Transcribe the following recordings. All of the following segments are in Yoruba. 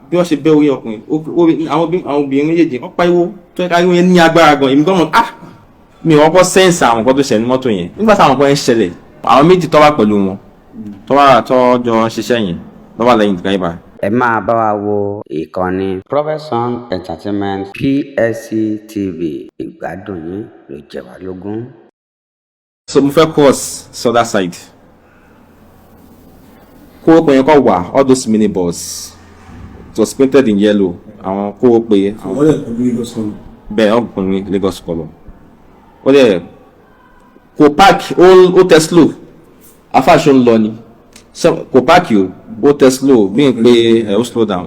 bí wọ́n ṣe bẹ́ orí ọkùnrin àwọn obìnrin méjèèjì wọ́n pariwo tó ẹ̀ka ariwo yẹn ní agbára gan èmi gan mọ̀ mi ò kọ́kọ́ sẹ́ǹsì àwọn nǹkan tó ṣẹlẹ̀ ní mọ́tò yẹn nígbà táwọn nǹkan yẹn ṣẹlẹ̀ àwọn méjì tó wà pẹ̀lú wọn tó jọ ṣiṣẹ́ yẹn ló wà lẹ́yìn driver. ẹ máa bá wa wo ìkànnì Profession Entertainment PSC TV ìgbádùn yín ló jẹ wá lógún. So mo fẹ́ cross soda side kó pé yẹn kọ́ wà all those minibus it was painted in yellow àwọn kó pé àwọn bẹ́ẹ̀ ọkùnrin Lagos colour ó dẹ̀ kò park ó tẹ slow afáàṣọ ń lọ ni kò park ó tẹ slow bí n pé ó slow down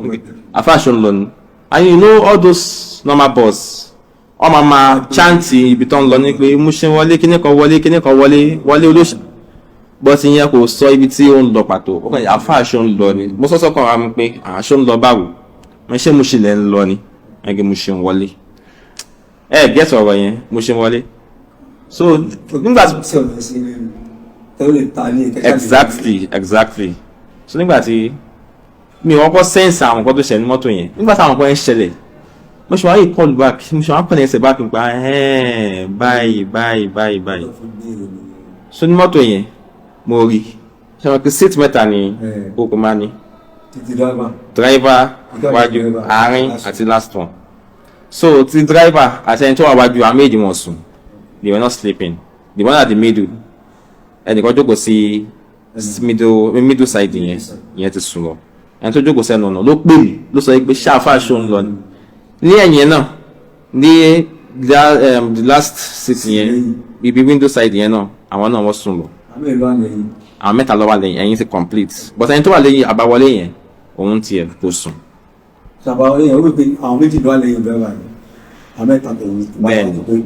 afáàṣọ ń lọ ni and you know all those normal bus ọmọ máa chanti ibi tó ń lọ ní pé mú ṣe wọlé kíní kan wọlé olóṣèlú bọ́sì yẹn kò sọ ibi tí ó ń lọ pàtó ó kàn afáàṣọ ń lọ ni mo sọ́sọ́ kan wá mi pé àṣọ ń lọ báwo wọ́n ṣe mo ṣe lẹ́ ń lọ ni ẹgbẹ́ mo ṣe ń wọlé gẹ́sì ọ̀rọ̀ yẹn mo ṣe ń wọlé so nígbà tí exactly so nígbà tí mi ò kọ́kọ́ sẹ́ǹsì àwọn nǹkan tó ṣẹlẹ̀ ní mọ́tò yẹn nígbà tí àwọn nǹkan yẹn ṣẹlẹ̀ mo ṣe wá yìí call back mo ṣe wá pẹ̀lẹ́ ẹsẹ̀ back nípa báyìí so ní mọ́tò yẹn mo rí ṣe wọn pé seat mẹ́ta ni o kò máa ní driver wájú àárín àti last one so ti driver àti ẹni tó wà wájú àwọn méjì wọn sùn they were not sleeping the one at the middle ẹnìkan jókòó sí middle side yẹn ti sùn lọ ẹni tó jókòó sẹ́nu ọ̀nà ló pè mí ló sọ pé ṣáfà ṣó ń lọ ní ẹ̀yìn náà ní the last seat yẹn ibi window side yẹn náà àwọn náà wọ́n sùn lọ àwọn mẹ́ta ló wà lẹ́yìn ẹ̀yìn ti complete but ẹni tó wà lẹ́yìn àbáwọlé yẹn òun tiẹ̀ kò sùn. àbáwọlé yẹn ó wí pé àwọn méjì ló wà lẹ́yìn bẹ́ẹ̀ báyìí àwọn mẹ́ta tó wí.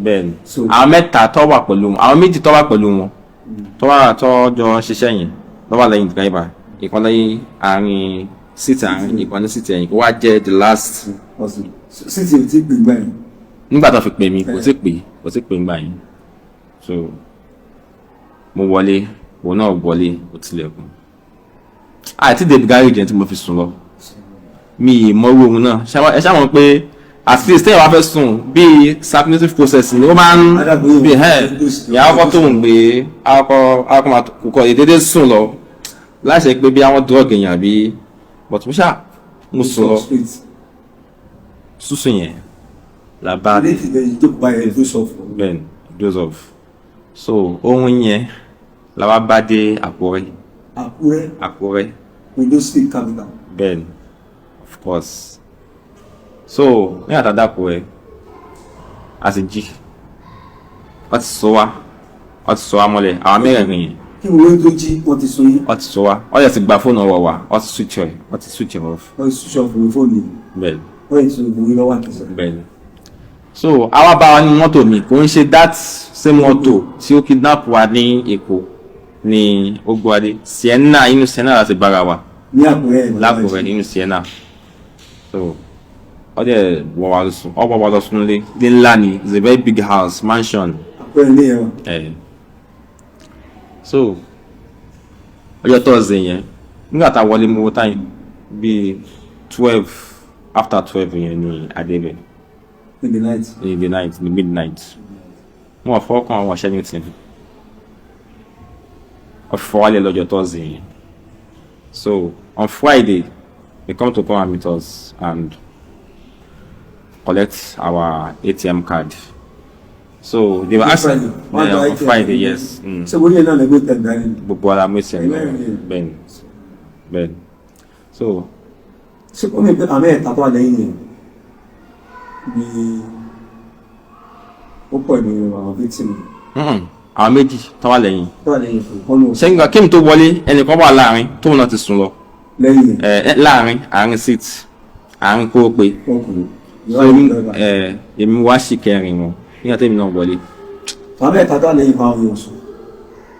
bẹ́ẹ̀ni àwọn mẹ́ta tó wà pẹ̀lú wọn àwọn méjì tó wà pẹ̀lú wọn tó jọ ṣiṣẹ́ yẹn ló wà lẹ́yìn driver ìkan lẹ́yìn àárín síìtì àárín ìkan ní síìtì ẹ̀yìn kó wá jẹ́ the last. síìtì ò tí gbé gbà yẹn. nígbà tó fi pè mí kò tí pè gbà yẹn so mo wọlé òun náà wọlé ó tilẹ̀kùn àti david garage yẹn tí mo fi sùn lọ mi mọ owó òun náà ẹ ṣáwọn pé at least tẹ́yìn wá fẹ́ sùn bíi submissive process ni ó máa ń bí ìyá ọkọ tó ń gbé akọ máa kọ ìdédé sùn lọ láṣẹ pé bí àwọn drug èèyàn bí but mo ṣá mo sùn lọ sísùn yẹn la bá bẹ́ẹ̀ dose of so ohun yẹn la wá bá dé Àkúrẹ́ Ondo State capital. bẹ́ẹ̀ of course so ní àtàdàpọ̀ ẹ̀ a sì jí wọ́n ti sọ wá mọ́lẹ̀ àwọn mẹ́rẹ̀ẹ̀rin yẹn. kí wọ́n tó jí wọ́n ti sọ yín. wọ́n ti sọ wá wọ́n yẹ ti gba fóònù ọwọ́ wa wọ́n ti switch off. wọ́n ti switch off fóònù yìí. bẹ́ẹ̀ wọ́n yìí tún ìbòmí lọ́wọ́ àkẹsẹ̀. bẹ́ẹ̀ so àwa bá wa ní mọ́tò mi kò ń ṣe that same mọ́tò tí ó kidnap wa ní Èkó ní ogbóadé Sienna inú Sienna láti bára wa. ní Àkúrẹ́ lákùrẹ́ nínú Sienna so ọdẹ wọ wa lọ sùn lé ńlá ni it's a very big house mansion. Àkúrẹ́ ní ẹ̀rọ. So ọjọ́ Thursday yẹn nígbà tá a wọlé mú time bíi 12 after 12 yẹn ní adébẹ̀. in the night. in the midnight wọn fọwọ́ kan àwọn ọ̀ṣẹ́ ní tì ọ̀fọ̀wálẹ̀ lọ́jọ́ Thursday yẹn so on Friday they come and meet us and collect our ATM card. So they were asking on Friday, yes. So what you know the good thing gbogbo ara mo ṣe ben. So kò ní pé àmì ẹ̀ta tó wà lẹ́yìn yẹn ni ó pọ̀ ní àwọn victim. àwọn méjì tó wà lẹ́yìn. kọ́nù. ṣẹ́yìn kí n tó wọlé ẹnìkan wà láàrin tóun náà ti sùn lọ. lẹ́yìn láàrin àárín seat àárín kó pé. èmi wá sí kẹrin wọn nígbà tẹ́mi náà wọlé. àmì ẹ̀ta tó wà lẹ́yìn máa ń sùn.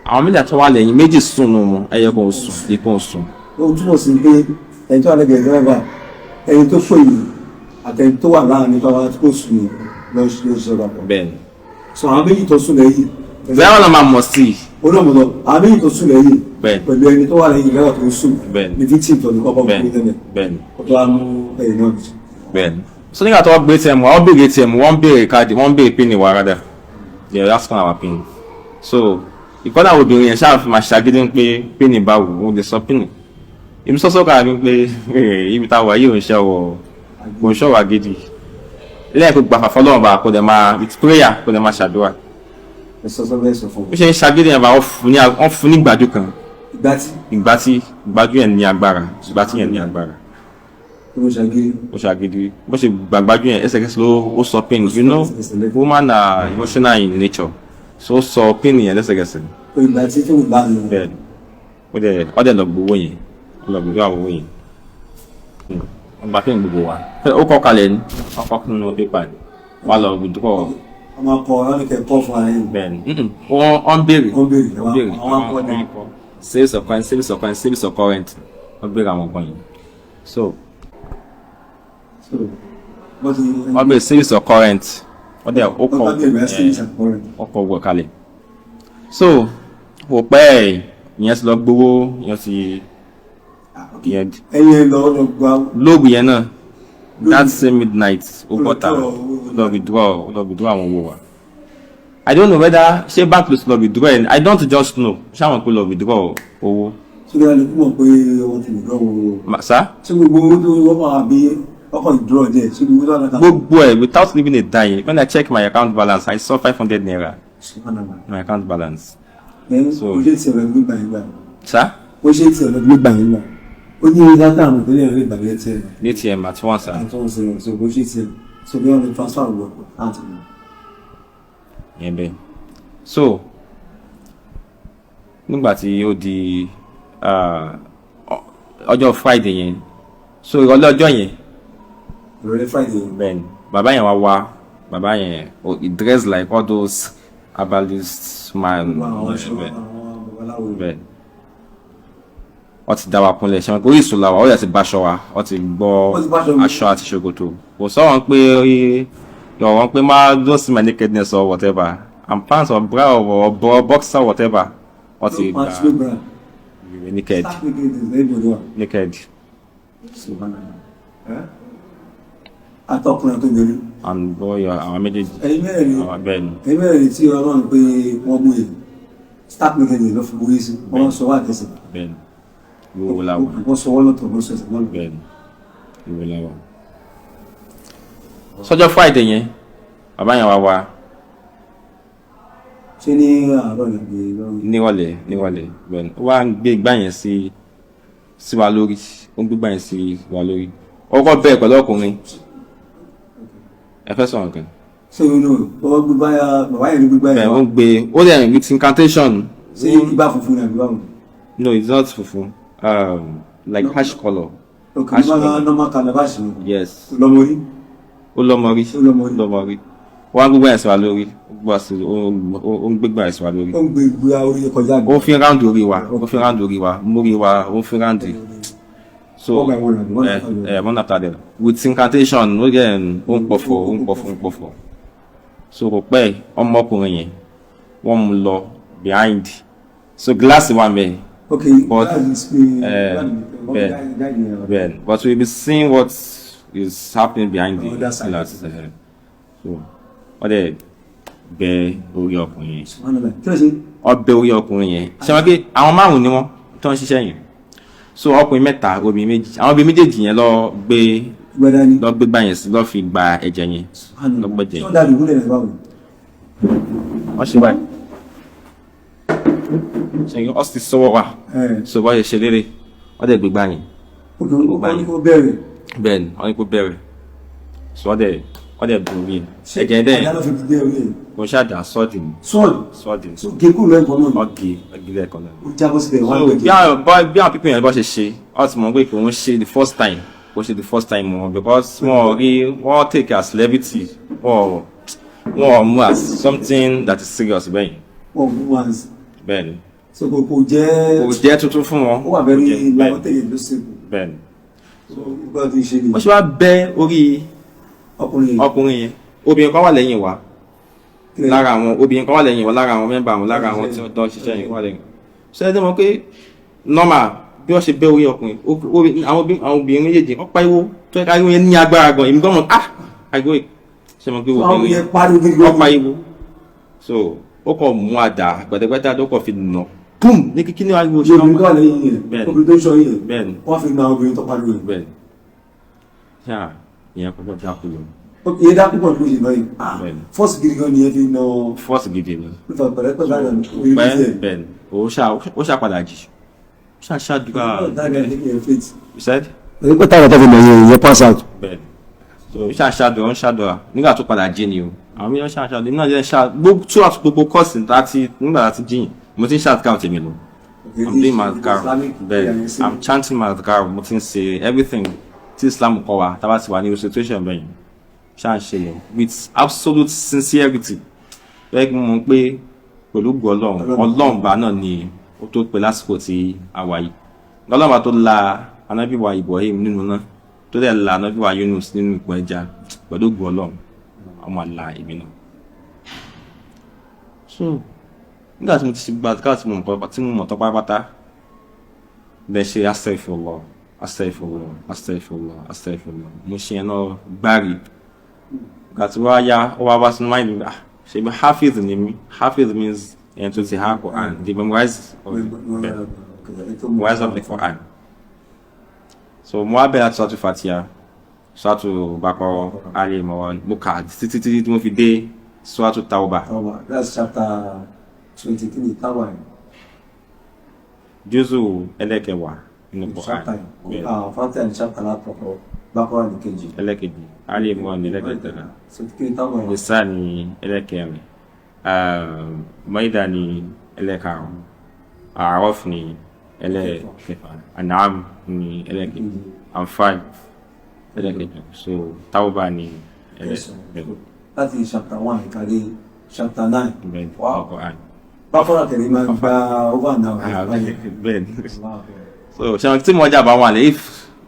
àwọn méjì tó wà lẹ́yìn méjì sùn nù wọn ẹyẹ kan sùn ìkan sùn. ó túmọ̀ sí pé ẹni tó wà lẹ́gbẹ̀ẹ́ dẹ́rẹ́bà ẹni tó pè yìí àtẹni tó wà láàrin tó wà tó sùn lọ sí ọ̀rọ̀. bẹ́ẹ̀ni. so àwọn méjì tó sùn lẹ́yìn bẹ́ẹ̀ wọn máa mọ̀ sí i. olóòmọ̀tọ̀ àmì ìtò sùn lẹ́yìn Bẹ́ẹ̀. pẹ̀lú ẹni tó wà lẹ́yìn ìgbà tó sùn Bẹ́ẹ̀. ní victim tó ní kọ́kọ́ fún Bẹ́ẹ̀. tẹ́lẹ̀ Bẹ́ẹ̀. ọ̀tọ̀ àmú ẹ̀yìn náà. Bẹ́ẹ̀ni. So nígbà tó wọ́n gbé ATM wọ́n béèrè ATM wọ́n béèrè káàdì wọ́n béèrè pin wa rádà they are asking our pin. So ìkọ́dà obìnrin yẹn ṣáà fi máa ṣàgídí pé pin bá wù ú lè sọ pin. Èmi sọ́sọ́ kà ní pé ibi tá a wà yìí ò ń ṣọ̀wọ̀ agídí. Ilé ẹ̀kọ́ gbà fàfọ́ lọ́wọ́ bá kó dẹ̀ máa with prayer kó dẹ̀ máa ṣàdúrà. ẹ sọ́sọ́ bẹ́ẹ̀ sọ fún Ó ṣe ń ṣàgídí yẹn bá wọ́n fún ní ìgbàjú kan. ìgbà tí Ìgbàjú yẹn ní agbára. Ìgbàtí yẹn ní agbára. ó ṣàgírí Ó ṣàgídí bó ṣe gbàgbájú yẹn ẹsẹ̀kẹsẹ̀ ló sọ pin. You know women are emotional in nature. So ó sọ pin yẹn lẹ́sẹ̀kẹsẹ̀. ìgbà tí tó bá lọ Bẹ́ẹ̀ni ó dẹ̀ lọ gbowó yẹn lọ gbowó àwọn owó yẹn. Wọ́n gba pin gbogbo wa. Ó kọ́ kalẹ̀ ní wọ́n kọ́ nínú pépà ni wọ́n lọ withdraw. ọmọ akọ ọlọ́nìkẹ́ kọ́ fún ara yẹn. Bẹ́ẹ̀ni wọ́n béèrè àwọn akọ ní sales of current wọ́n béèrè àwọn ọkọ yẹn. So wọ́n béèrè sales of current wọ́n dẹ̀ ó kọ́ wọ̀ kalẹ̀. So kò pẹ́ ìyẹn ti lọ gbowó ìyẹn ti ẹyẹ lọ gba lóògùn yẹn náà that same midnight ó bọ́ta lọ withdraw àwọn owó wa. I don't know whether ṣé bank ló ti lọ withdraw ẹ̀ I don't just know ṣáwọn pé lọ withdraw owó. ṣé kí wọ́n lè mọ̀ pé wọ́n ti withdraw owó. Sá. ṣé gbogbo owó tó wọ́n máa bí ọkọ̀ withdraw dẹ̀ ṣé gbogbo tó wọ́n náà. Gbogbo ẹ̀ without leaving a dime when I check my account balance I saw 500 naira my account balance. So ó ṣe ti ọ̀rọ̀ gbígbà yín gbà. Sá. ó ṣe ti ọ̀rọ̀ gbígbà yín gbà. ó ní ilé dátà àmọ̀ tẹ́lẹ̀ rẹ̀ gbà létí ẹ̀. ATM at once. àtúnṣe so bó ṣe ti so bí wọ́n lè transfer wọ̀ láti mọ̀. Yẹn bẹ́ẹ̀. So nígbà tí ó di ọjọ́ Friday yẹn so ìrọ̀lẹ́ ọjọ́ yẹn ìrọ̀lẹ́ Friday bẹ́ẹ̀ni bàbá yẹn wá bàbá yẹn he dress like all those herbalist man bẹ́ẹ̀ wọ́n ti dá wa kúnlẹ̀ ṣe wọn pé orísun la wa ó yẹ ti báṣọ wa wọ́n ti gbọ́ aṣọ àti ṣòkòtò kò sọ wọn pé wọn pé má don't see my nakedness or whatever and pants or bra or boxer or whatever wọ́n ti gba naked. atọ́kùnrin tó gbèrú. And boy àwọn méjèèjì. ẹ̀yin bẹ́ẹ̀ni. mẹ́rin tí Ọlọ́run pé wọ́n mú yìí stark naked ló fi borí sí wọ́n sọ wá àtẹ̀sẹ̀. Bẹ́ẹ̀ni ìwò làwọn. wọ́n sọ wọ́n lọ́tọ̀ wọ́n sọ ẹ̀sẹ̀ lọ́nà. Bẹ́ẹ̀ni ìwò làwọn. Sọ́jọ́ Friday yẹn bàbá yẹn wá ṣé ní àárọ̀ yẹn gbé lọ́rùn. nírọ̀lẹ́ bẹ́ẹ̀ni ó wá ń gbé igbá yẹn sí wa lórí ó ń gbé igbá yẹn sí wa lórí ọkọ̀ bẹ́ẹ̀ pẹ̀lú ọkùnrin ẹ fẹ́ sọ̀rọ̀ kan. ṣé o ní o gbígbá bàbá yẹn ní gbígbá yẹn. bẹ́ẹ̀ ó ń gbé ó dẹ̀ with incantation. ṣé ibà funfun ni àbí báwo. No, it's not funfun. Like ash color. Okay, normal calabash ni. Yes. Lọmọrí. Ó lọ́mọrí. Wọ́n á gbégbá ẹ̀sìn wa lórí. Ó ń gbégbá ẹ̀sìn wa lórí. Ó ń gbé ìgbéra orí kọjá. Ó fi ráńdì orí wa. Mórí wa, ó fi ráńdì. So, one after the with incantation, ó ń pọ̀fọ̀. So, kò pẹ́ ọmọkùnrin yẹn, wọ́n mú lọ behind. So, glass wà mẹ́. Okay, but but we'll be seeing what is happening behind the glass. So wọ́n dẹ̀ bẹ orí ọkùnrin yẹn. Wọ́n bẹ orí ọkùnrin yẹn. Ṣé wọ́n pé àwọn márùn-ún ni wọ́n tó ń ṣiṣẹ́ yẹn. So ọkùnrin mẹ́ta obìnrin méjì àwọn obìnrin méjèèjì yẹn lọ gbé gbá yẹn sí lọ fi gba ẹ̀jẹ̀ yẹn lọ gbẹ̀jẹ̀ yẹn. Wọ́n ṣe báyìí. Ṣé ọ sì sọ́wọ́ wa so bọ́ ṣe lérè wọ́n dẹ̀ gbégbá yẹn. Wọ́n ní kó bẹ̀rẹ̀. Bẹ́ẹ̀ni wọ́n ní kó bẹ̀rẹ̀ so wọ́n dẹ̀ dùn mí ẹ̀jẹ̀ dẹ̀ kò ṣáàdà sọ́ọ̀dì ni. Sọ́ọ̀dì ni. Gẹ́kù lẹ́ẹ̀kan náà. Ọ̀gẹ̀ lẹ́ẹ̀kan náà. Ó jábọ́ síbẹ̀ wọ́n á gbẹ̀jẹ̀. Bí àwọn pípín yẹn bọ́ ṣe ọ ti mọ̀ pé kò ń ṣe the first time wọn because wọ́n take as celebrity wọ́n mú as something that is serious bẹ́yìn. Wọ́n mú as. Bẹ́ẹ̀ni. So kò jẹ́ tuntun fún wọn. Ó wà very lọ́tẹ̀yẹ ló ṣe. Bẹ́ẹ̀ni. So ìgbà tó ṣe ni. Wọ́n ṣe wá bẹ́ orí ọkùnrin yẹn obìnrin kan wà lẹ́yìn wa lára àwọn obìnrin kan wà lẹ́yìn wọn lára àwọn mẹ́mbà wọn lára àwọn tí wọ́n tọ́ ṣiṣẹ́ yẹn wà lẹ́yìn ṣe é dé mọ́ pé normal bí wọ́n ṣe bẹ́ orí ọkùnrin àwọn obìnrin méjèèjì wọ́n pariwo tó ẹ̀ka ariwo yẹn ní agbára gan èmi gbọ́mọ̀ àgbo ṣe mọ̀ pé obìnrin yẹn wọ́n pariwo so ó kọ̀ mú àdá gbẹ̀dẹ̀gbẹ̀dẹ̀ tó kọ̀ fi nà boom ní kíkí ní ariwo ṣe obìnrin tó wà lẹ́yìn yẹn obìnrin tó ń ṣọ́ yẹn bẹ́ẹ̀ni wọ́n fi na obìnrin tó pariwo yẹn. bẹ́ẹ̀ni ṣáà ìyẹn kọ́kọ́ bí a kú lọ. ìyẹn dá púpọ̀ lóṣù náà yìí fọ́ọ̀sì gidi gan ni ẹ fi na. fọ́ọ̀sì gidi ni. bẹ́ẹ̀ni ó ṣàpadà jì ṣàṣàdúrà. you said. èyí pé táwọn tó fi nà yẹn pass out. bẹ́ẹ̀ni so ṣàṣàdúrà ń ṣàdúrà nígbà tó padà jí ni o àwọn mi ṣàṣàdúrà nígbà tí gbogbo kọ́ọ̀sì nígbà tí jíyìn mo ti ń ṣàtúkà tèmi lọ. I'm doing my adhkar bẹ́ẹ̀ I'm chanting my adhkar mo ti ń ṣe everything tí Islam kọ́ wa tá bá ti wà ní situation bẹ́ẹ̀ yẹn ṣáà ṣe yẹn with absolute sincerity bẹ́ẹ̀ kí mo mọ̀ pé pẹ̀lú gbọ́ ọlọ́run bá náà ni ó tó pẹ́ lásìkò tí a wà yìí ọlọ́run bá tó la anábìwá Ibrahim nínú náà tó dẹ̀ la anábìwá Yunus nínú ìpọ̀ ẹja pẹ̀lú gbọ́ ọlọ́run ọmọ àlá èmi náà. So nígbà tí mo ti ṣe gbàdúrà tí mo mọ̀ tọ́ pátápátá bẹ́ẹ̀ ṣe astaghfirullah mo ṣe yẹn náà gbárí nígbà tí wọ́n á yá ó wá sínú máìlì mi ṣe bí hafiz ni mi hafiz means ẹni tó ti ha Quran the memorize of the Quran so mo wá bẹ̀rẹ̀ láti sọ́tù Fatiha sọ́tù Baqarah Ali Imran mo kà títí tí mo fi dé sọ́tù Tawbah. That's chapter 23 Tawbah. Juz'u ẹlẹ́kẹwàá nínú Quran. Fatiha ní chapter alákọ̀ọ́kọ́ Baqarah ní kejì. ẹlẹ́kejì Ali Imran ní ẹlẹ́kẹtàlá. Nisa ní ẹlẹ́kẹrin. Maida ní ẹlẹ́karùn-ún. A'raf ní ẹlẹ́kẹfà. An'am ní ẹlẹ́kejì. Anfal ẹlẹ́kẹjọ. So Tawbah ní ẹlẹ́kẹjọ. Láti chapter 1 ìkàdé chapter 9. Bẹ́ẹ̀ni Quran. Baqarah tẹ̀lé máa ń gba over now. Bẹ́ẹ̀ni. So ṣe tí mo jà bá wà lẹ́ if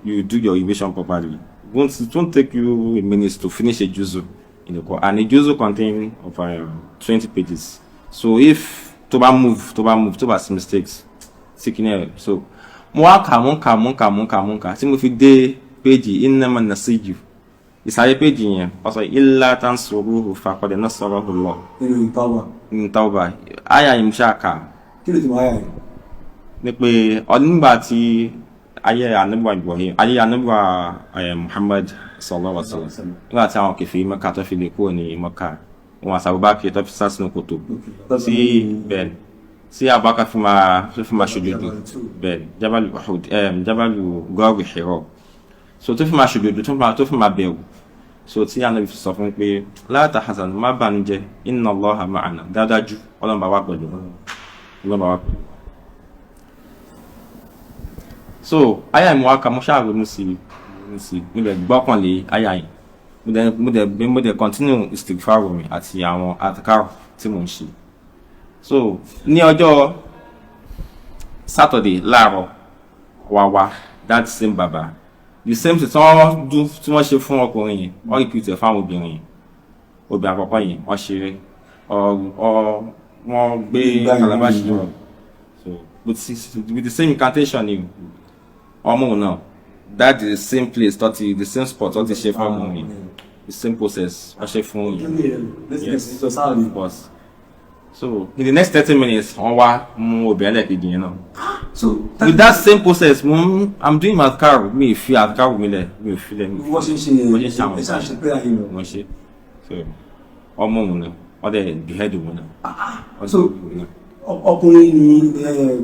you do your revision properly it won't take you a minute to finish a juzu in the Quran and a juzu contain of 20 pages so if tó bá move tó bá sí mistakes taking it so mo wá kà tí mo fi dé page innama nasiju ìsàlẹ̀ page yẹn ọ̀sọ̀ illa tansuruhu faqad nasarahu Allah nínú Tawbah àyà yìí mo ṣáà kà kí ló ti mọ àyà yìí ní pé nígbà tí ayé anábíwá Ibrahim ayé anábíwá Muhammad sallallahu alaihi wasallam nígbà tí àwọn kèfèrí Mẹ́kà tó fi lè kúrò ní Mẹ́kà wọn àsàbùbá kì í tó fi sá sínú kòtò tí Abubakar fi máa ṣòdodo bẹ́ẹ̀ Jabalu Uhud Jabalu Gharu Hira so tó fi máa ṣòdodo tó fi máa bẹ̀rù so tí anábí fi sọ fún pé la tahzan má bànújẹ́ inna Allaha ma'ana dáadájú Ọlọ́run bá wà pẹ̀lú so aya ìmọ̀ aka mo ṣáà ronú sí mo dẹ̀ gbọ́kànlé aya yìí mo dẹ̀ continue istighfar mi àti àwọn adhkar tí mo ń ṣe so ní ọjọ́ Saturday láàárọ̀ wá that same baba the same thing tí wọ́n ṣe fún ọkùnrin yẹn wọ́n repeat ẹ̀ fáwọn obìnrin yẹn obìnrin àkọ́kọ́ yẹn wọ́n ṣeré wọ́n gbé calabash lọ so with the same incantation ni ọmọ náà that is the same place the same spot tó ti ṣe fún ọmọ yẹn the same process wọ́n ṣe fún yẹn yes so in the next 30 minutes wọ́n wá mú obìnrin ẹlẹ́kejì yẹn náà so with that same process I'm doing my adhkar mi fi adhkar mi lẹ̀ mi ò fi lẹ̀ wọ́n ṣe àwọn wọ́n ṣe so ọmọ òun náà wọ́n dẹ̀ behead òun náà so ọkùnrin ni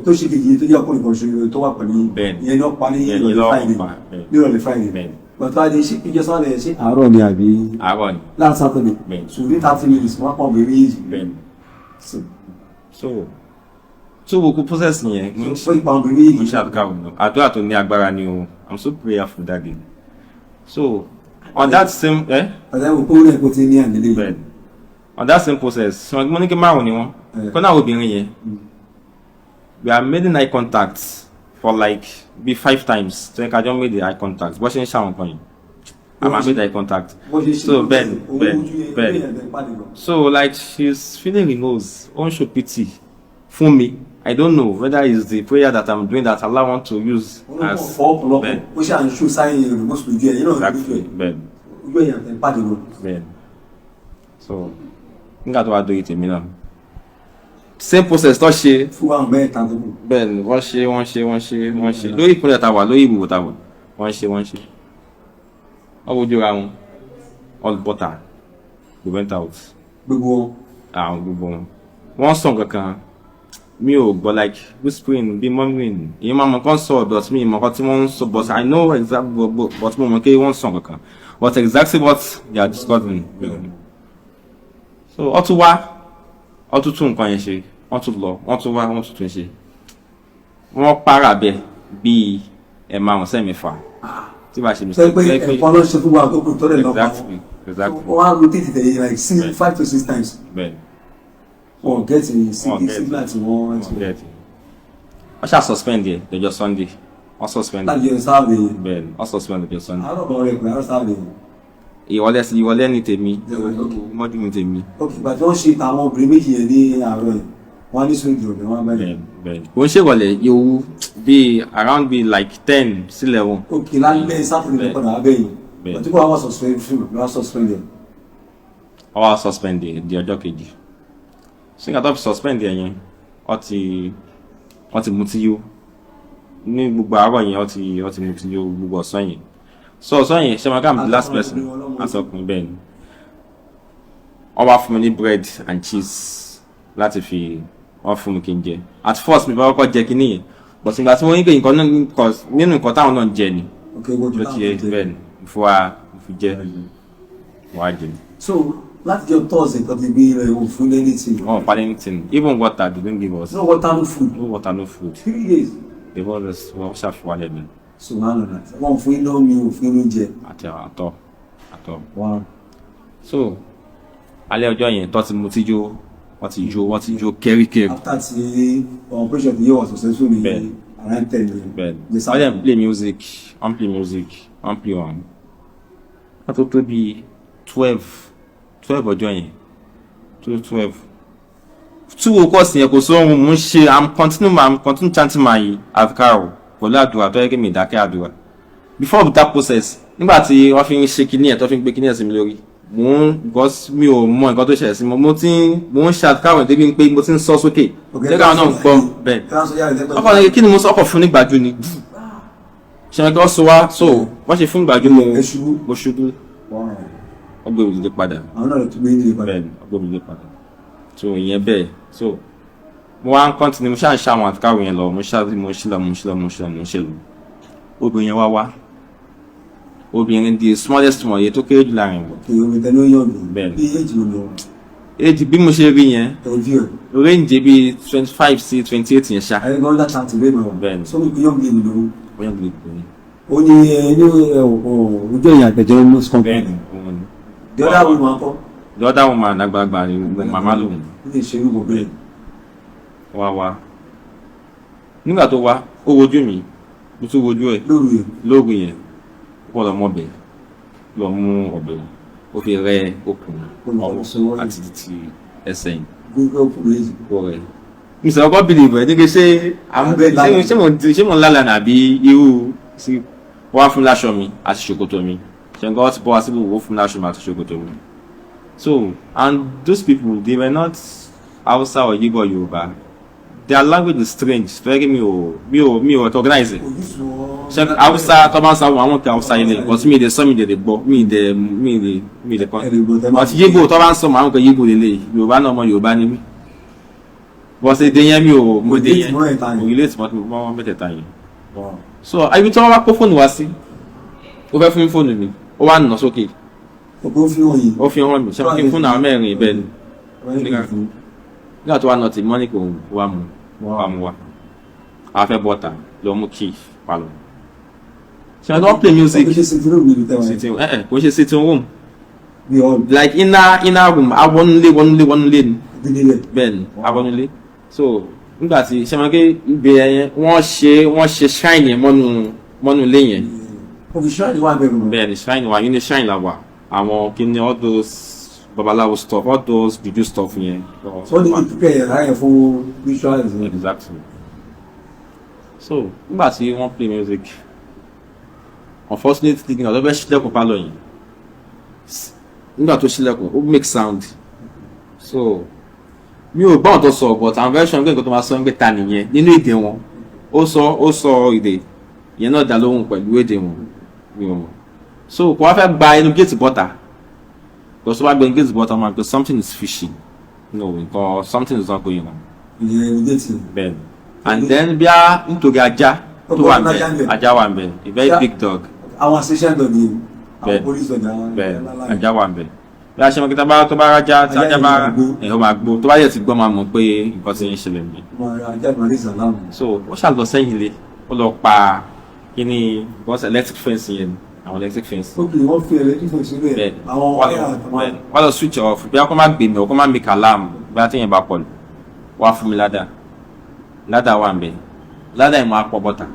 tó ṣe kejì tó jẹ́ ọkùnrin kan ṣe tó wà pẹ̀lú ìyẹn náà pa ní ìrọ̀lẹ́ Friday but why dey ṣe ìjọ sọ́ọ̀lẹ̀ ṣe àárọ̀ ni àbí àárọ̀ ni last Saturday so ní 30 minutes wọ́n pọ̀ bẹ̀rẹ̀ yìí so gbogbo process yẹn mo ṣe àdúrà òun àdúrà tó ní agbára ni o I'm so prayerful that day so on that same on that same process ṣe mo ní kí márùn ni wọn kọ́nà obìnrin yẹn we are making eye contact for like be 5 times so ká jọ made the eye contact bó ṣe ń ṣàwọn kan yìí I made eye contact. So Ben. So like she's feeling remorse. Won't show pity for me. I don't know whether it's the prayer that I'm doing that Allah want to use as Ben. Exactly, Ben. Ben. So, nígbà tó wá do ìtẹ̀mí náà. Same process tó ṣe. Ben, wọ́n ṣe. Lórí ìpínlẹ̀ tá wà, lórí ìbùbù tá wà, wọ́n ṣe. Wọ́n wojú ra wọn. All butter. They went out. Gbogbo wọn. Wọ́n sọ kankan. Mi ò gbọ́ like whispering bí murmuring. Ìyẹn máa mọ̀ kán sọ ọ̀dọ̀ tí mi mọ̀ kán tí wọ́n ń sọ but I know exactly but mo mọ̀ pé wọ́n sọ kankan. But exactly what they are discussing. So wọ́n tún wá wọ́n tún tún nǹkan yẹn ṣe wọ́n tún lọ wọ́n tún wá wọ́n tún tún ṣe. Wọ́n para bẹ́ẹ̀ bíi márùn-ún sẹ́mẹ̀fà. Tí bá ṣe mi sọ pé ẹ̀kọ́ ló ṣe fún wa tó tó lè lọ pa exactly. Wọ́n á rotate it like 5 to 6 times. Bẹ́ẹ̀. Wọ́n get signal tí wọ́n get. Wọ́n ṣá suspend yẹ lọ́jọ́ Sunday. Wọ́n suspend. Láti yọ sáàbì. Bẹ́ẹ̀ wọ́n suspend lọ́jọ́ Sunday. Àárọ̀ bọ̀ rẹ̀ pé àárọ̀ sáàbì. Ìwọlé ní tèmi. Mọ́jú ní tèmi. Ok, ìgbà tí wọ́n ṣe àwọn obìnrin méjì yẹn ní àárọ̀ yẹn, wọ́n á ní sóòjì ọ̀bẹ wọn bẹ́ẹ̀. Bẹ́ẹ̀ kò ń ṣèwọlé yòówù bíi around bíi like 10 sí 11. Ok, lálẹ́ Saturday ló padà abẹ́yìn. Bẹ́ẹ̀. But wọ́n wá suspend fún mi, wọ́n suspend yẹn. Wọ́n wá suspend di ọjọ́ kejì. Singa tó fi suspend yẹn wọ́n ti mutí yó ní gbogbo àárọ̀ yẹn wọ́n ti mutí yó gbogbo ọ̀sán yẹn. So ọ̀sán yẹn ṣe máa kà mí the last person asọkùnrin bẹ́ẹ̀ ni. Wọ́n wá fún mi ní bread and cheese láti fi wọ́n fún mi kí n jẹ. At first mi bá kọ́kọ́ jẹ kíní yẹn but ìgbà tí wọ́n ní pé nǹkan nínú nǹkan táwọn náà jẹ ni ló ti yẹ bẹ́ẹ̀ ni fún wa fi jẹ wọ́n á jẹ. So láti jọ Thursday tó ti gbé ilẹ̀ ìwò fún anything. Oh, for anything. Even water, they don't give us. No water, no food. No water, no food. 3 days. They want us to wash up for them. So, man, one for no meal, for no jet. At all. Wow. So, alẹ́ ọjọ́ yẹn tó ti mú tí jó, wọ́n ti jó kẹ́ríkẹ́rí. After the operation, the year was successful. Around 10 million. Ben. I dem play music, play one. That will be 12 ọjọ́ yẹn 12 2 course yẹn kò sọ ohun mo ń ṣe I'm continue chanting my adhkar pẹ̀lú àdúrà tó yẹ kí mi dákẹ́ àdúrà before that process nígbà tí wọ́n fi ń ṣe kíní ẹ̀ tó fi ń gbé kíní ẹ̀ sí mi lórí because mi ò mọ nǹkan tó ṣẹlẹ̀ sí mo ń ṣe adhkar ẹ̀ débi pé mo ti ń sọ sókè lẹ́gbàá náà gbọ́ bẹ́ẹ̀ ọkọ̀ ní kí ni mo sọ ọkọ̀ fún nígbàjú ni ṣe wọn kí wọ́n sọ wá so wọ́n ṣe fún ìgbàjú mo ṣubú ọgbẹ́ òdìdí padà. Àwọn náà tó gbé ní padà. Bẹ́ẹ̀ni, ọgbẹ́ òdìdí padà. So ìyẹn bẹ́ẹ̀. So mo wá ń continue mo ṣáà ń ṣàwọn àtikáwò yẹn lọ mo ṣe lọ. Obìnrin yẹn wá. Obìnrin the smallest one yẹn tó kéré jù láàrin wọn. Obìnrin tẹ́lẹ̀ ó yàn mí. Bẹ́ẹ̀ni. Bí èjì ló lọ. Èjì bí mo ṣe rí yẹn. Range bíi 25 sí 28 yẹn ṣá. Ayé gan láti àti bẹ́ẹ̀ mọ̀. Bẹ́ẹ̀ni. Sọ́mi kò yọ̀ mí lò. Ó yàn mí lò. Ó ní ojú ẹ̀yìn àtẹ̀jọ́ most company. Bẹ́ẹ̀ni. The other woman kọ́. The other woman àgbàlagbà ni màmá lòun. Ó lè ṣe irú bẹ́ẹ̀. Wá. Nígbà tó wá, ó wojú mi. Mo tún wojú ẹ̀. Lóru yẹn. Ó lọ mọ ọbẹ̀. Lọ mú ọbẹ̀. Ó fi rẹ okùn ọwọ́ àti ti ẹsẹ̀ yìí. Gbogbo ọkùnrin yìí. Kó rẹ̀. Mi sọ ọkọ bìlìbù ẹ̀ nígbà ṣé mo lálẹ́ nàbí irú sí wá fún láṣọ mi àti ṣòkòtò mi. Ṣẹ̀ngọ́ ti bọ́ wá síbò wó fún láṣọ mi àti ṣòkòtò mi. So, and those people, they were not Hausa or Igbo or Yoruba. Their language is strange. Very me recognize it. Hausa, Thomas, I want to Hausa in it. But me, they saw me, they bought me, the but Igbo, Thomas, I want to Igbo, they Yoruba, no more Yoruba, ni. But they hear me, mo relate more better time. So, I will tell you what phone was. Over phone mi, ó wá nà sókè. Ó fi hàn mí ṣe kí n fún àwọn mẹ́rin ibẹ̀ ni nígbà tó wá nọ tí mọ́nì kò wá mú wá a fẹ́ bọ́ta lọ mú kí palọ̀ ṣe wọ́n play music kò ṣe sitting room like inner room awọ́nulé ni bẹ́ẹ̀ ni awọ́nulé so nígbà tí ṣe máa ké ibẹ̀ yẹn wọ́n ṣe shrine yẹn mọ́nú ilé yẹn òkè shrine wà bẹ́ẹ̀ mọ́. bẹ́ẹ̀ ni shrine wà yín ní shrine la wà àwọn kí ni all those babaláwo stuff all those juju stuff yẹn. so wọ́n ti prepare yẹn láyẹ̀ fún rituals. exactly so nígbà tí wọ́n play music unfortunately ní ọ̀dọ́ bẹ́ẹ̀ ṣílẹ̀kùn pálọ̀ yìí nígbà tó ṣílẹ̀kùn ó make sound so mi ò gbọ́n tó sọ but àwọn version gbé nǹkan tó máa sọ ń gbé ta nìyẹn nínú èdè wọn ó sọ èdè ìyẹn náà dá lóhùn pẹ̀lú èdè wọn mi ò mọ̀ so kò wá fẹ́ gba inú gate bọ́tà kò sọ wá gbé inú gate bọ́tà wọn pé something is fishy no nǹkan something is not going on. ìyẹn gate. bẹ́ẹ̀ni and then bí a nítorí ajá tó wà nbẹ ajá wà nbẹ a very big dog. àwọn association dog ni àwọn police dog bẹ́ẹ̀ ajá wà nbẹ bí a ṣe mọ kí tó bá rájá tí ajá bá ẹ̀họ́ máa gbó tó bá yẹ ti gbọ́ máa mọ̀ pé nǹkan ti ń ṣẹlẹ̀ mi. so ó ṣàlọ sẹ́yìn ilé ó lọ pa kí ni wọ́n electric fence yẹn àwọn electric fence. ó kì í wọ́n fi electric fence bẹ́ẹ̀ àwọn wọ́n lọ switch off bí a kò má gbé mi ò kò má make alarm bí a ti yẹn bá pọ̀ lù wá fún mi ládàá wà nbẹ ládàá yẹn máa pọ̀ bọ́tà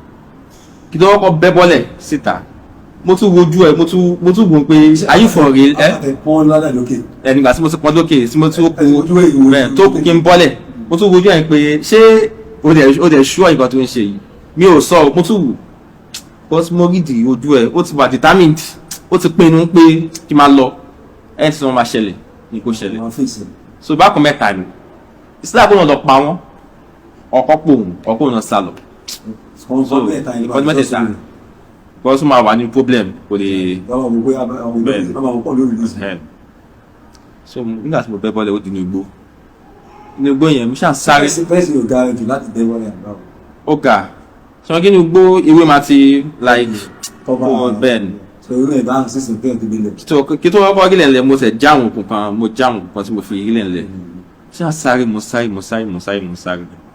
kí ló kọ́ bẹ́ bọ́lẹ̀ síta mo tún wojú ẹ mo tún wò pé are you for real ẹ nígbà tí mo ti pọn lókè tí mo tún kú bẹ́ẹ̀ tó kú kí n bọ́lẹ̀ mo tún wojú ẹ pé ṣé o dẹ̀ ṣúọ nǹkan tó ń ṣe yìí mi ò sọ mo tún wù because mo rí di ojú ẹ ó ti wà determined ó ti pinnu pé kí n máa lọ ẹni tí wọ́n máa ṣẹlẹ̀ ní kó ṣẹlẹ̀ so bákan mẹ́ta ni ìsìlẹ̀ àbúrò lọ pa wọ́n ọ̀kọ́ náà sá lọ so ìkọ́ni mẹ́tẹ̀ẹ̀ta because máa wà ní problem kò lè bẹ́ẹ̀ so nígbà tí mo bẹ́ bọ́lẹ̀ ó di inú igbó yẹn mo ṣáà sáré. fẹ́ẹ̀sì ò ga jù láti bẹ́ bọ́lẹ̀ àgbà. ó ga ṣé kí ni igbó ewé máa ti like bẹ́ẹ̀ ni. so irú ẹ̀ bá ń sísìn pé ọdún nílẹ̀. so kí tó wọ́pọ̀ gílẹ̀ ńlẹ̀ mo tẹ̀ jáwọn kan tí mo fi gílẹ̀ ńlẹ̀ ṣáà sáré mo sáré.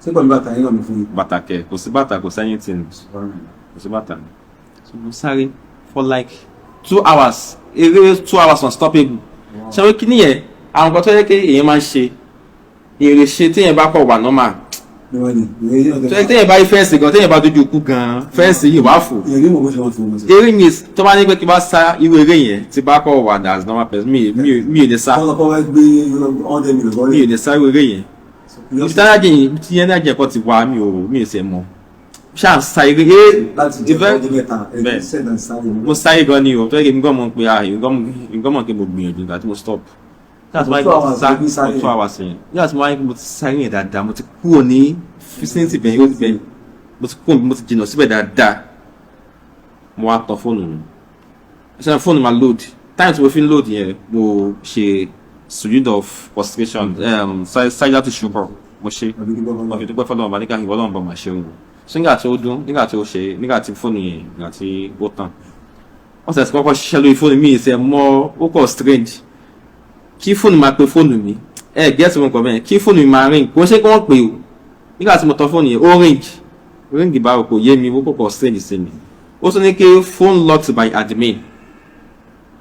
ṣé pẹ̀lú bàtà yín náà mi fún mi. bàtà kẹ kò sí bàtà kò sẹ́yìn tì ní kò sí bàtà ní. so mo sáré for like 2 hours eré 2 hours unstoppable. ṣé wọ́n kí nìyẹn àwọn kan tó yẹ kí èèyàn máa ń ṣe èrè ṣe téèyàn bá kọ̀ wà normal. tó yẹ téèyàn bá yí fẹ́ǹsì gan téèyàn bá dojú kú gan fẹ́ǹsì yìí wá fò. eré yẹn tó bá ní pé kí bá sá irú eré yẹn tí bá kọ̀ wà as normal person mi ò lè sá mi ò lè sá irú eré yẹn ibi táyà jẹ tí yẹn náà jẹ kọ ti wá mi ò ṣe mọ ṣáà sa eré mo sáré gan ni o tó yẹ kí n gbọ́ mọ̀ pé ìgbọ́mọ̀ kí mo gbìyànjú nígbà tí mo stop nígbà tí mo wáyé sá 2 hours yẹn nígbà tí mo wáyé mo ti sáré yẹn dáadáa mo ti kúrò ní fíṣẹ́ǹtì bẹ̀yìn ó ti bẹ̀yìn mo ti jìnnà síbẹ̀ dáadáa mo wá tọ fóònù mi ṣe fóònù máa load time tí mo fi ń load yẹn mo ṣe sujude of prostration sáyidá tó ṣubọ mo ṣe mo fi dúpẹ́ fọlọ́mọba nígbà tí ìwọ́lọ́mọba máa ṣe òun so nígbà tí ó dún nígbà tí ó ṣe nígbà tí fóònù yẹn nígbà tí ó tàn wọ́n sẹ̀ sí kọ́kọ́ ṣiṣẹ́ lórí fóònù mi ìṣe mọ́ ó kọ̀ strange kí fóònù máa pe fóònù mi gẹ́sì wọn kọ̀ bẹ́ẹ̀ kí fóònù mi máa ring kò ṣe kí wọ́n pè o nígbà tí mo tọ fóònù yẹn ó ring báwo kò yé mi ó kọ̀ strange sí mi ó tún ní kí phone locked by admin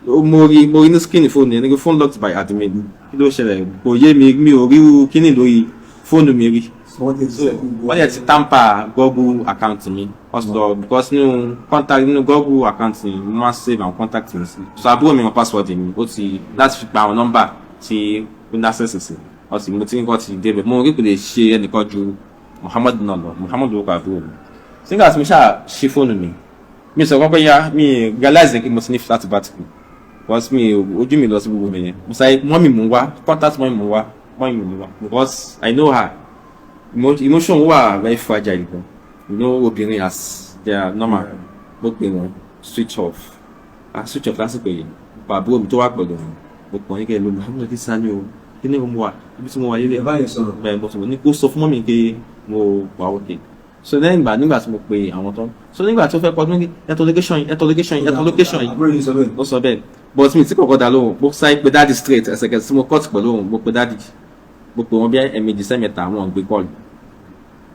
mo rí ní skin fóònù yẹn ní phone locked by admin kí ló ṣẹlẹ̀ kò yé mi ò rí kíní lórí fóònù mi rí wọ́n yẹ ti tamper Google account mi also because nínú Google account mi mo máa save àwọn contact mi sí so àbúrò mi mọ password mi ó ti láti fi pa àwọn nọ́mbà tí ó ní access sí ọtí mo ti ń kọ́ ti débẹ̀ mo rí kò lè ṣe ẹnìkan ju Muhammad náà lọ Muhammad ló kọ àbúrò mi sígbà tí mo ṣáà ṣí fóònù mi sọ kọ́kọ́ ya mi realize pé mo ti ní flat battery because ojú mi lọ sí gbogbo mi yẹn mo sáré mọ́mì mú wá contact mọ́mì mú wá because I know her emotion wà very fragile gan you know obìnrin as they are normal mo pè wọn switch off lásìkò yìí àbúrò mi tó wà pẹ̀lú mo pọ̀ ní kẹ́ ló Muhammad kí sani o kí ni mo wà ibi tí mo wà yẹlẹ bẹ́ẹ̀ mo sọ ní kó sọ fún mọ́mì pé mo wà okay so lẹ́yìn nígbà tí mo pe àwọn tán so nígbà tí ó fẹ́ kọdún ní ẹ̀tọ́ location yìí ó sọ bẹ́ẹ̀ but mi tí kọ̀kọ́ dá lóhùn mo sáré pé dáàdì straight ẹsẹ̀kẹsẹ̀ tí mo cut pẹ̀lú òun mo pe dáàdì mo pe wọn bí ẹ̀mejì sẹ́mẹ̀ta wọn gbé kọ́ọ̀lù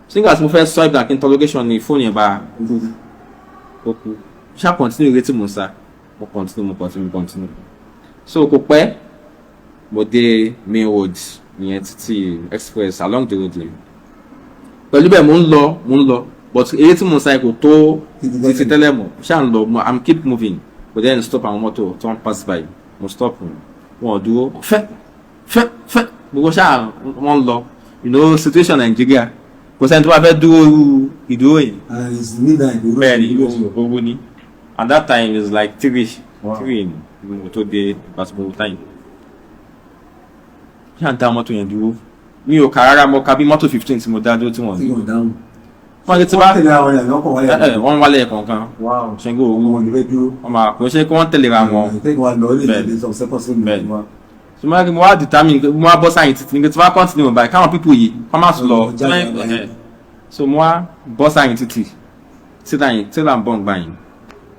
so nígbà tí mo fẹ́ sọ ìgbà kí interrogation ni fóònù yẹn bá kú ṣá continue retí mo sá mo continue so kò pẹ́ mo dé main road ìyẹn títí express along the road lane pẹ̀lú bẹ́ẹ̀ mo ń lọ but èyí tí mo sa kò tó títí tẹ́lẹ̀ mọ̀ ṣáà ń lọ I'm keep moving but then stop àwọn mọ́tò tó ń pass by mo stop wọn ò dúró fẹ́ gbogbo ṣáà wọ́n ń lọ you know situation Nigeria kò sẹ́ni tó bá fẹ́ dúró ìdúró yìí bẹ́ẹ̀ ni gbogbo ni and that time is like 3 in tó dé basketball time ṣáà ń dá mọ́tò yẹn dúró mi ò kà rárá mọ́ ká bí mọ́tò 15 tí mo dá dúró tí wọ́n ní wọ́n ti bá wọ́n wálé kọ̀ọ̀kan ṣẹ́gun owó wọ́n máa kò ṣe kí wọ́n tẹ̀lé ra wọn bẹ́ẹ̀ so mo wá determine mo wá bọ́ sáyìn títí nígbà tí wọ́n continue báyìí káwọn pípò yìí wọ́n máa sùn lọ so mo wá bọ́ sáyìn títí tí là ń bọ̀ ń gbà yìí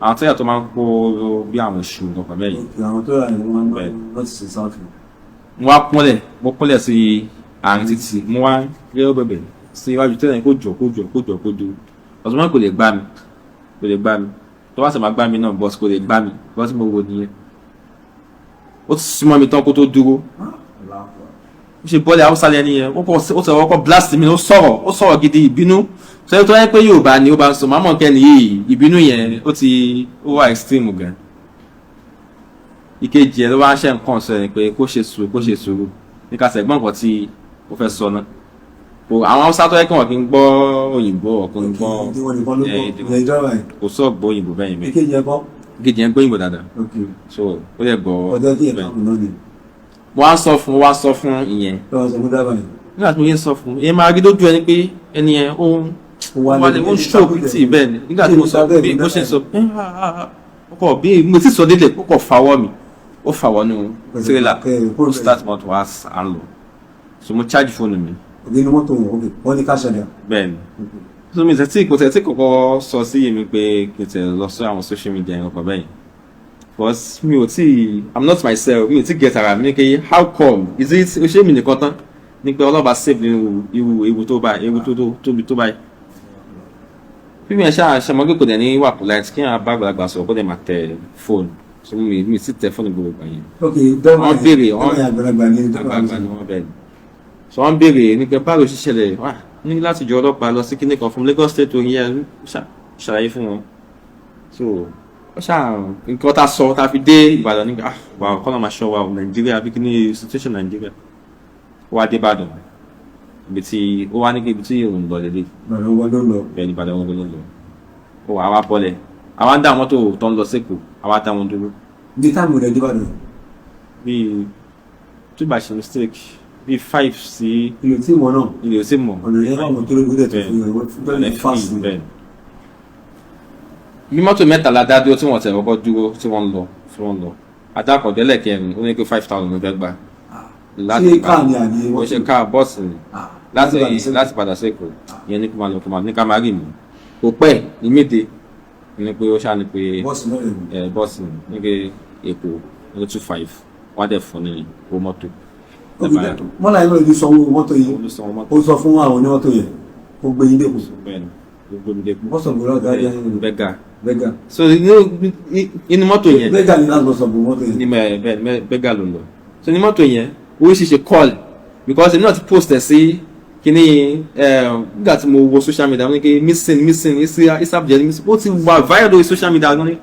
àwọn tó yà tó máa ń kó bí àwọn oṣù nǹkan bẹ́ẹ̀ yìí mo wá kúnlẹ̀ sí àárín títí mo wá rí ọ bẹ̀bẹ̀ sí iwájú tẹ́lẹ̀ kó jọ ọ̀sùn mọ́ kò lè gbá mi tó bá sì máa gbá mi náà bọ́sì kò lè gbá mi bọ́sì mo wo nìyẹn ó ti súnmọ́ mi tán kó tó dúró ó ṣe bọ́ọ̀lì haúsá lẹ́ni yẹn ó sọ̀rọ̀ ọkọ̀ blast mi ó sọ̀rọ̀ gidi ìbínú sọ́yìn tó yẹ pé Yorùbá ni ó bá ń sọ máa mọ̀ kẹ́ni yìí ìbínú yẹn ó wà extreme gan ìkejì ẹ̀ ló wá ń ṣe nǹkan sọ ẹ̀ pé kó ṣe sùúrù ní ká sẹ̀gbọ́n nǹkan tí ó fẹ́ sọ náà àwọn haúsá tó yẹ kí wọn kì í gbọ́ òyìnbó ọ̀kan gbọ́ kò sọ gbọ́ òyìnbó bẹ́ẹ̀ yẹn ìkejì yẹn gbọ́ òyìnbó dáadáa so ó yẹ gbọ́ mo wá sọ fún ìyẹn nígbà tí mo yẹ sọ fún ìyẹn máa rí lójú ẹni pé ẹni yẹn ó ń ṣó tí bẹ́ẹ̀ ni nígbà tí mo sọ bí bó ṣe sọ ọkọ̀ bí mo ti sọ délé ó kọ̀ fàwọ́ mi ó fàwọ́ nù tírélà ó start mọ́tò wá à ń lọ so mo charge fóònù mi nínú mọ́tò wọn ní káṣẹ dẹ. bẹ́ẹ̀ni so mi tẹ̀tí kọ́kọ́ sọ sí mi pé kí n tẹ̀ lọ sí àwọn social media yẹn ọkọ̀ bẹ́yìn because mi ò tí I'm not myself mi ò tí get ara mi ní pé how come is it ó ṣe mí nìkan tán ní pé ọlọ́ba save nínú ewu tó báyìí ewu tó tóbi tó báyìí bí mi ṣáà ṣe mọ́ pé kò dẹ̀ ní wà polite kí n bá àgbàlagbà sọ̀rọ̀ kó dẹ̀ máa tẹ fóònù so mi sì tẹ fóònù gbogbo gbà yẹn wọ́n béèrè àgbàlagbà ni wọ́n bẹ̀rẹ̀ so wọ́n béèrè ní pé báwo ṣe ṣẹlẹ̀ wá ní láti jọ ọlọ́pàá lọ sí kíní kan fún Lagos State oyin yẹn ṣàlàyé fún wọn so ó ṣáà nǹkan tá a sọ tá a fi dé Ìbàdàn nígbà wà kọ́nà máa ṣọ́ wa Nàìjíríà bí kíní situation Nàìjíríà ó wá dé Ìbàdàn ibi tí ó wá ní ibi tí òun lọ lélẹ̀ bẹ́ẹ̀ ni Ìbàdàn wọn ló lọ ó wà wá bọ́lẹ̀ àwa ń dá mọ́tò tó ń lọ sẹ́kù àwa dá wọn dúró. ní táìmù rẹ̀ dé Ìbàdàn. bíi tó bá ṣe mistake bíi 5 sí. ilé tí mọ̀ náà. ilé tí mọ̀. ọ̀nà ìyẹn náà mo tó lórí ẹ̀ tó fún yẹn wọ́n fẹ́ fast ni. bí mọ́tò mẹ́tàlá dá dúró tí wọ́n tẹ̀ kọ́kọ́ dúró tí wọ́n lọ adákọ̀ọ́dẹ́lẹ̀ kẹrin ó ní pé 5,000 ló fẹ́ gbà. ṣé káà ni àní wọ́n ṣe káà bọ́ọ̀sì ni láti padà sẹ́kọ̀ọ́ ìyẹn ní kó máa lọ kó máa ní ká máa rí mi kò pẹ́ ní méde ní pé ó ṣáà ní pé bọ́ọ̀sì ní pé èkó ní 25 wọ́n á dẹ̀ fún ní owó mọ́tò. mọ́lá yìí ló sanwó mọ́tò yìí ó sọ fún àwọn onímọ́tò yẹn ó gbé yín dẹ́kun. bọ́sọ̀ gbọ́dọ̀ ọ̀gá yẹn bẹ́gà. so inú mọ́tò yẹn bẹ́gà ni láti bọ́sọ̀ gbọ́ mọ́tò yẹn. ní bẹ́gà ló lọ so ní mọ́tò yẹn oríṣiríṣi call because èmi náà ti post ẹ̀ sí kíní nígbà tí mo wo social media wọ́n ní kí missing isabjẹ́ missing ó ti wà viral lórí social media wọ́n ní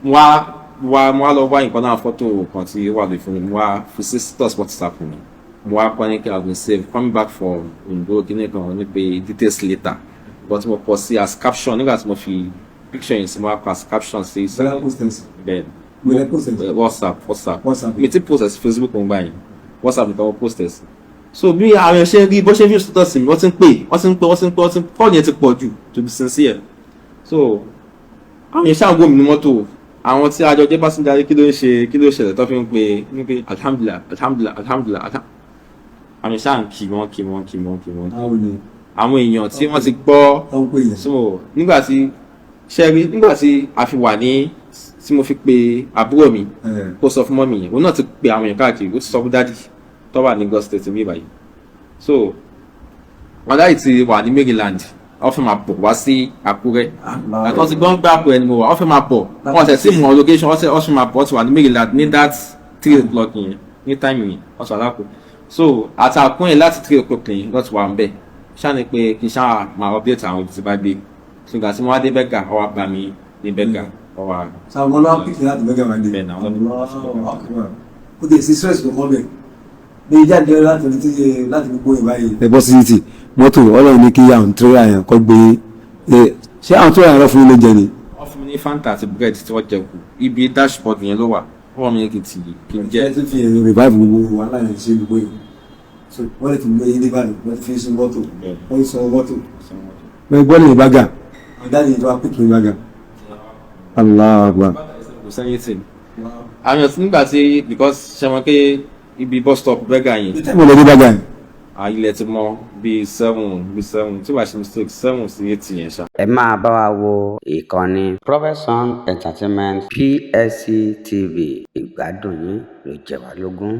mo wá lọ wá nǹkan náà fọ́tò kan tí wà lórí fún mi mo wá fi sí status WhatsApp mi mo wá kọ́ ní kí I go save coming back from òyìnbó kíní kan ní pé details later but mo pọ̀ sí as caption nígbà tí mo fi picture yẹn sí mo wá kọ́ as caption sí bẹ́ẹ̀ WhatsApp mi ti post ẹ̀ sí Facebook mo gbà yẹn WhatsApp nìkan mo post ẹ̀ sí so bí àwọn ẹ̀ṣẹ́ rí bó ṣe fi status mi wọ́n ti ń pè call yẹn ti pọ̀ jù to be sincere so àwọn ẹ̀ṣẹ́ àwọn gómìnà mọ́tò àwọn tí àjọ jẹ́ passenger rí kí ló ṣẹlẹ̀ tó fi ń pè alhamdulillah àwọn ẹ̀ṣẹ́ à ń kí wọ́n àwọn èèyàn tí wọ́n ti gbọ́ so nígbà tí a fi wà ní tí mo fi pe àbúrò mi kó sọ fún mọ́mì yẹn òun náà ti pe àwọn èèyàn káàkiri ó ti sọ fún dádì tó wà ní Lagos State ní báyìí so wọn láì ti wà ní Maryland wọ́n fẹ́ máa bọ̀ wá sí Àkúrẹ́ àtọ́ ti gbọ́n gbá Àkúrẹ́ ni mo wà wọ́n fẹ́ máa bọ̀ wọ́n ṣẹ̀ sí mọ̀ location wọ́n fẹ́ máa bọ̀ ti wà ní Maryland ní that 3 o'clock yẹn ní time yẹn wọ́n sọ aláàpọ̀ so àtàkùn yẹn láti 3 o'clock yẹn wọ́n ti wà ń bẹ̀ ṣáà ni pé kí n ṣáà máa update àwọn ibi tí bá dé ṣùgbọ́n tí mo wá dé bẹ́gà ọwọ́ àgbà mi dé bẹ́gà ọwọ́ sáwọn ọlọ́wọ́ pìkì láti bẹ́gà wá dé bẹ́ẹ̀ náà ó dé sí stress kò mọ́ bẹ́ẹ̀ bí jáde láti gbogbo ìwà yìí. ẹ bọ́ sí títì mọ́tò ọlọ́run ní kí àwọn tírélà yẹn kọ́ gbé ṣé àwọn tírélà yẹn lọ fún ilé jẹ ni. wọ́n fún mi ní fanta àti búrẹ́dì tí wọ́n jẹ kù ibi dashboard yẹn ló wà wọ́n mi kì í jẹ́. ẹ tún fi revive gbogbo wàhálà yẹn ṣe gbogbo yìí so wọ́n lè fi gbé yín níbàdàn wọ́n ti fi sun mọ́tò wọ́n sọ mọ́tò wọ́n gbọ́ ní ìbága ọ̀dáni ìjọba pípín ìbága. Allahu Akbar. kò sẹ́yìn tì àwọn èèyàn nígbà tí because ṣe mọ̀ pé ibi bus stop bẹ́gà yẹn. mo lè ní bága yẹn. ilẹ̀ ti mọ bíi 7 tí wàá ṣe mistake 7 sí 8 yẹn ṣá. ẹ máa bá wa wo ìkànnì Profession Entertainment PSC TV ìgbádùn yín ló jẹ wá lógún.